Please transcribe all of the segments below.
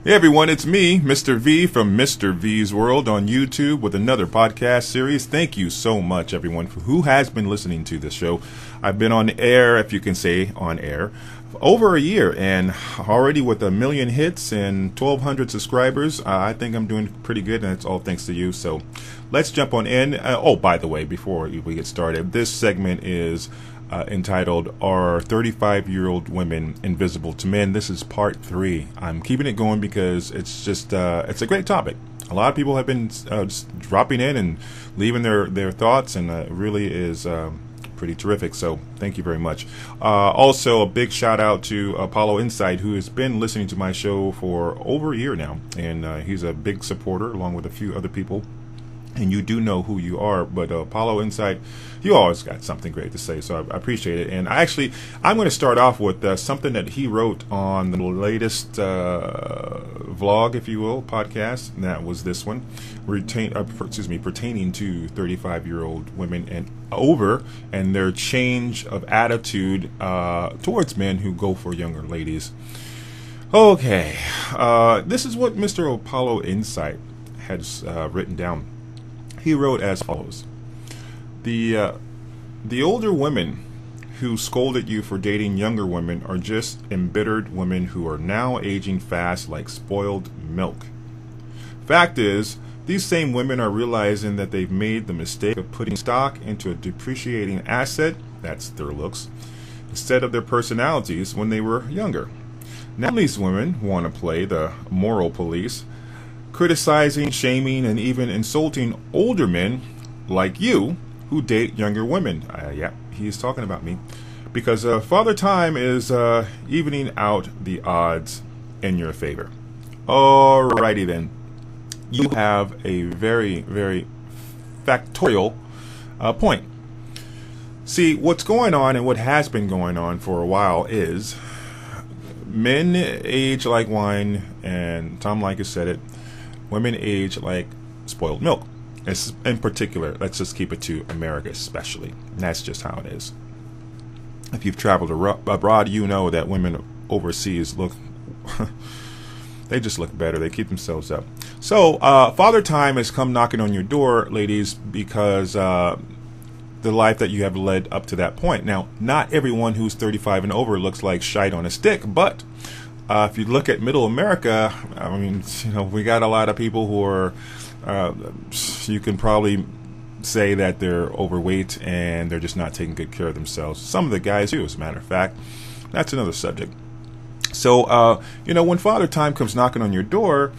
Hey everyone, it's me, Mr. V from Mr. V's World on YouTube with another podcast series. Thank you so much, everyone, for who has been listening to this show. I've been on air, if you can say on air, for over a year, and already with 1 million hits and 1,200 subscribers. I think I'm doing pretty good, and it's all thanks to you. So let's jump on in. By the way, before we get started, this segment is entitled "Are 35-Year-Old Women Invisible to Men?" This is part 3. I'm keeping it going because it's just it's a great topic. A lot of people have been dropping in and leaving their thoughts, and it really is pretty terrific. So thank you very much. Also, a big shout out to Apollo Insight, who has been listening to my show for over a year now, and he's a big supporter along with a few other people. And you do know who you are, but Apollo Insight, you always got something great to say, so I appreciate it. And I'm going to start off with something that he wrote on the latest vlog, if you will, podcast, and that was this one, pertaining to 35-year-old women and over, and their change of attitude towards men who go for younger ladies. Okay, this is what Mr. Apollo Insight has written down. He wrote as follows: The older women who scolded you for dating younger women are just embittered women who are now aging fast like spoiled milk. Fact is, these same women are realizing that they've made the mistake of putting stock into a depreciating asset, that's their looks, instead of their personalities when they were younger. Now these women want to play the moral police, criticizing, shaming, and even insulting older men like you who date younger women. Yeah, he's talking about me. Because Father Time is evening out the odds in your favor. Alrighty then. You have a very, very factorial point. See, what's going on and what has been going on for a while is men age like wine, and Tom Leykis said it. Women age like spoiled milk. In particular, let's just keep it to America especially. And that's just how it is. If you've traveled abroad, you know that women overseas look, they just look better. They keep themselves up. So, Father Time has come knocking on your door, ladies, because the life that you have led up to that point. Now, not everyone who's 35 and over looks like shite on a stick, but if you look at middle America, I mean, we got a lot of people who are, you can probably say that they're overweight and they're just not taking good care of themselves. Some of the guys do, as a matter of fact. That's another subject. So, when Father Time comes knocking on your door,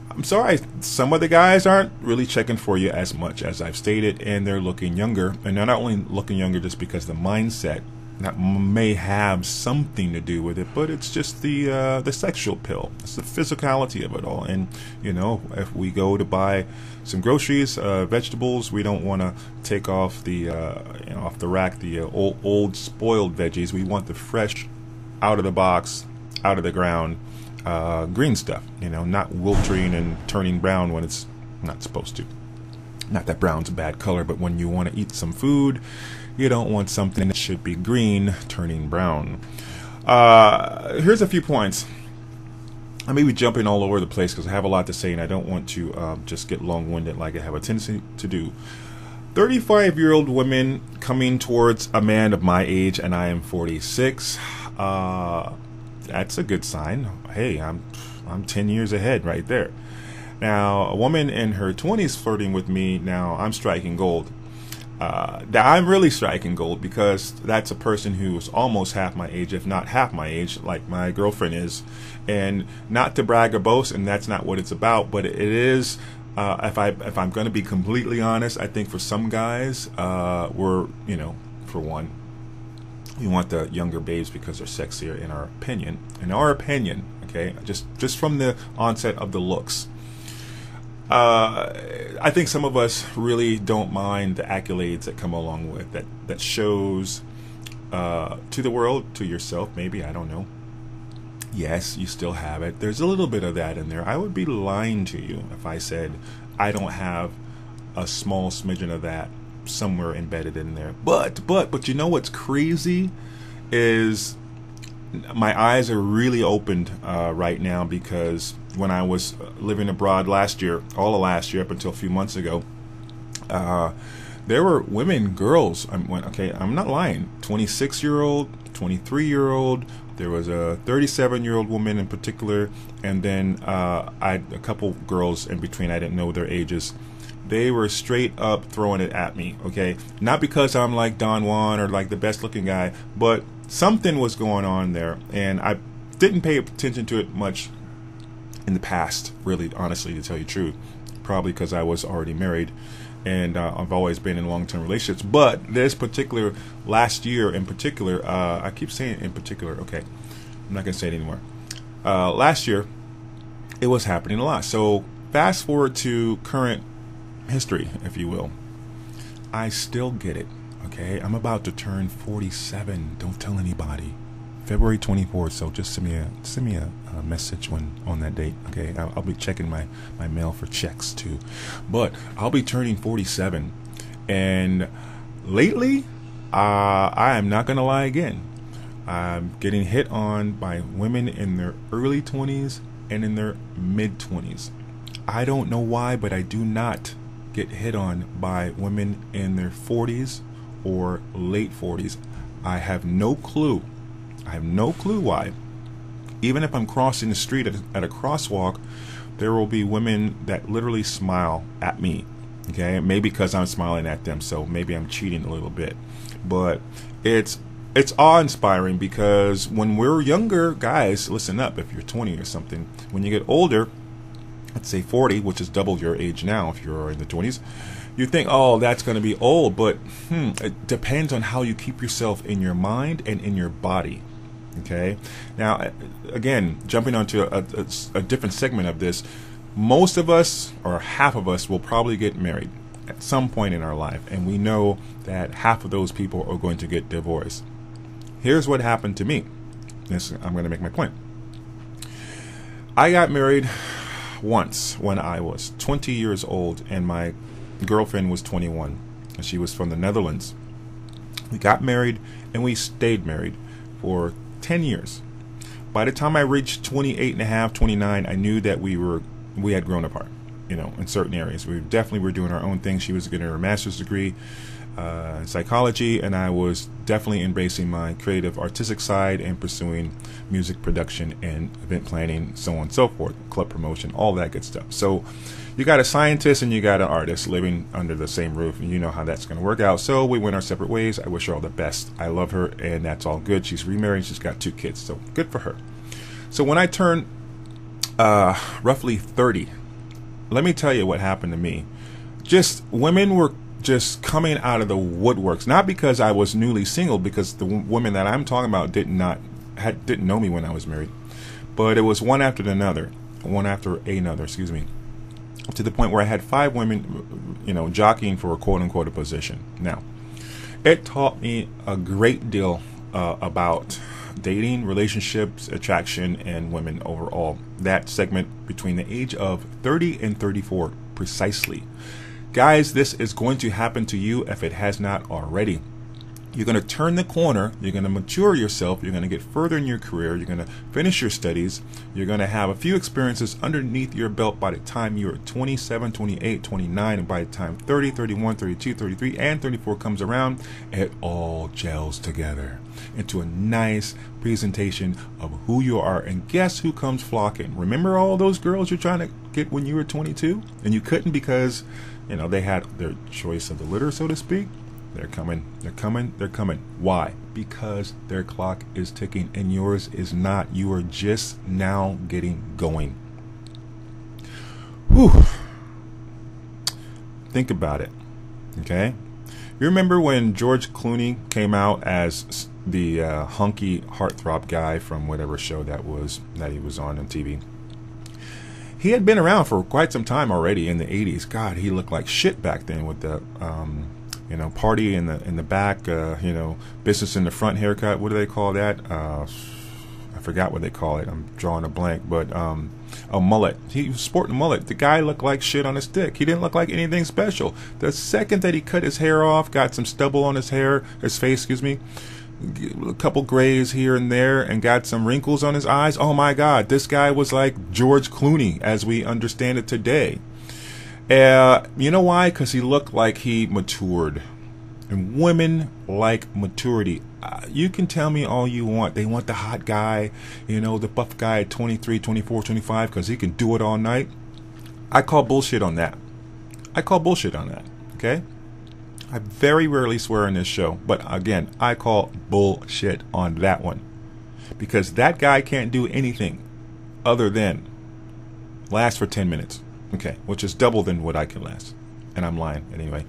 I'm sorry, some of the guys aren't really checking for you as much as I've stated, and they're looking younger. And they're not only looking younger just because the mindset that may have something to do with it, but it's just the sexual pill. It's the physicality of it all. And if we go to buy some groceries, vegetables, we don't want to take off the off the rack the old spoiled veggies. We want the fresh, out of the box, out of the ground, green stuff. Not wilting and turning brown when it's not supposed to. Not that brown's a bad color, but when you want to eat some food, you don't want something that should be green turning brown. Here's a few points. I may be jumping all over the place because I have a lot to say, and I don't want to just get long-winded like I have a tendency to do. 35-year-old women coming towards a man of my age, and I am 46. That's a good sign. Hey, I'm 10 years ahead right there. Now, a woman in her 20s flirting with me, now I'm striking gold. I'm really striking gold because that's a person who is almost half my age, if not half my age, like my girlfriend is. And not to brag or boast, and that's not what it's about, but it is. If I'm going to be completely honest, I think for some guys, for one, we want the younger babes because they're sexier in our opinion. In our opinion, okay, just from the onset of the looks. I think some of us really don't mind the accolades that come along with that shows to the world, to yourself maybe, I don't know. Yes, you still have it. There's a little bit of that in there. I would be lying to you if I said I don't have a small smidgen of that somewhere embedded in there. But you know what's crazy is my eyes are really opened right now, because when I was living abroad last year, all of last year up until a few months ago, there were women, girls. I'm not lying. 26-year-old, 23-year-old. There was a 37-year-old woman in particular, and then a couple girls in between. I didn't know their ages. They were straight up throwing it at me. Okay, not because I'm like Don Juan or like the best looking guy, but something was going on there, and I didn't pay attention to it much in the past, really, honestly, to tell you the truth. Probably because I was already married, and I've always been in long-term relationships. But this particular last year in particular, I keep saying in particular, okay, I'm not going to say it anymore. Last year, it was happening a lot. So fast forward to current history, if you will. I still get it. Okay, I'm about to turn 47. Don't tell anybody. February 24th. So just send me a message when on that date. Okay, I'll be checking my mail for checks too. But I'll be turning 47, and lately, I am not gonna lie again. I'm getting hit on by women in their early 20s and in their mid 20s. I don't know why, but I do not get hit on by women in their 40s or late 40s. I have no clue. I have no clue why. Even if I'm crossing the street at a crosswalk, there will be women that literally smile at me. Okay, maybe because I'm smiling at them, so maybe I'm cheating a little bit. But it's awe-inspiring, because when we're younger, guys, listen up, if you're 20 or something, when you get older, let's say 40, which is double your age now if you're in the 20s, you think, oh, that's going to be old, but it depends on how you keep yourself in your mind and in your body. Okay, now again, jumping onto a different segment of this, most of us, or half of us, will probably get married at some point in our life, and we know that half of those people are going to get divorced. Here's what happened to me. I'm going to make my point. I got married once when I was 20 years old, and my girlfriend was 21, and she was from the Netherlands. We got married, and we stayed married for 10 years. By the time I reached 28 and a half, 29, I knew that we had grown apart, in certain areas. We definitely were doing our own thing. She was getting her master's degree in psychology, and I was definitely embracing my creative artistic side and pursuing music production and event planning, so on and so forth, club promotion, all that good stuff. So you got a scientist and you got an artist living under the same roof, and you know how that's going to work out. So we went our separate ways. I wish her all the best. I love her, and that's all good. She's remarried. She's got 2 kids, so good for her. So when I turned roughly 30, let me tell you what happened to me. Just women were just coming out of the woodworks, not because I was newly single, because the women that I'm talking about didn't know me when I was married, but it was one after another, excuse me, to the point where I had 5 women, jockeying for a quote-unquote a position. Now, it taught me a great deal about dating, relationships, attraction, and women overall. That segment between the age of 30 and 34 precisely. Guys, this is going to happen to you if it has not already. You're going to turn the corner. You're going to mature yourself. You're going to get further in your career. You're going to finish your studies. You're going to have a few experiences underneath your belt by the time you're 27, 28, 29, and by the time 30, 31, 32, 33, and 34 comes around, it all gels together into a nice presentation of who you are. And guess who comes flocking? Remember all those girls you're trying to get when you were 22 and you couldn't because, they had their choice of the litter, so to speak? They're coming. Why? Because their clock is ticking and yours is not. You are just now getting going. Whew. Think about it. Okay? You remember when George Clooney came out as the hunky heartthrob guy from whatever show that he was on TV? He had been around for quite some time already in the 80s. God, he looked like shit back then with the party in the back, business in the front haircut. What do they call that? I forgot what they call it. I'm drawing a blank, but a mullet. He was sporting a mullet. The guy looked like shit on his dick. He didn't look like anything special. The second that he cut his hair off, got some stubble on his face, a couple grays here and there, and got some wrinkles on his eyes. Oh my God, this guy was like George Clooney as we understand it today. You know why? Because he looked like he matured. And women like maturity. You can tell me all you want. They want the hot guy, the buff guy at 23, 24, 25, because he can do it all night. I call bullshit on that. Okay? I very rarely swear on this show, but again, I call bullshit on that one. Because that guy can't do anything other than last for 10 minutes. Okay, which is double than what I can last. And I'm lying anyway.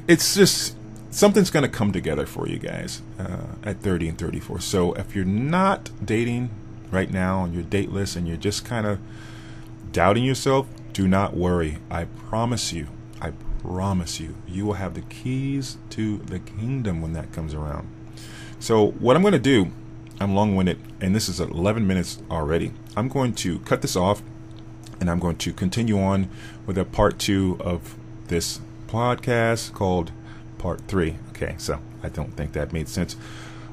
It's just something's going to come together for you guys at 30 and 34. So if you're not dating right now and you're dateless and you're just kind of doubting yourself, do not worry. I promise you, you will have the keys to the kingdom when that comes around. So what I'm going to do, I'm long-winded, and this is 11 minutes already. I'm going to cut this off, and I'm going to continue on with a part 2 of this podcast called part 3. Okay, so I don't think that made sense.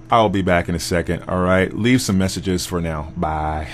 I'll be back in a second. All right, leave some messages for now. Bye.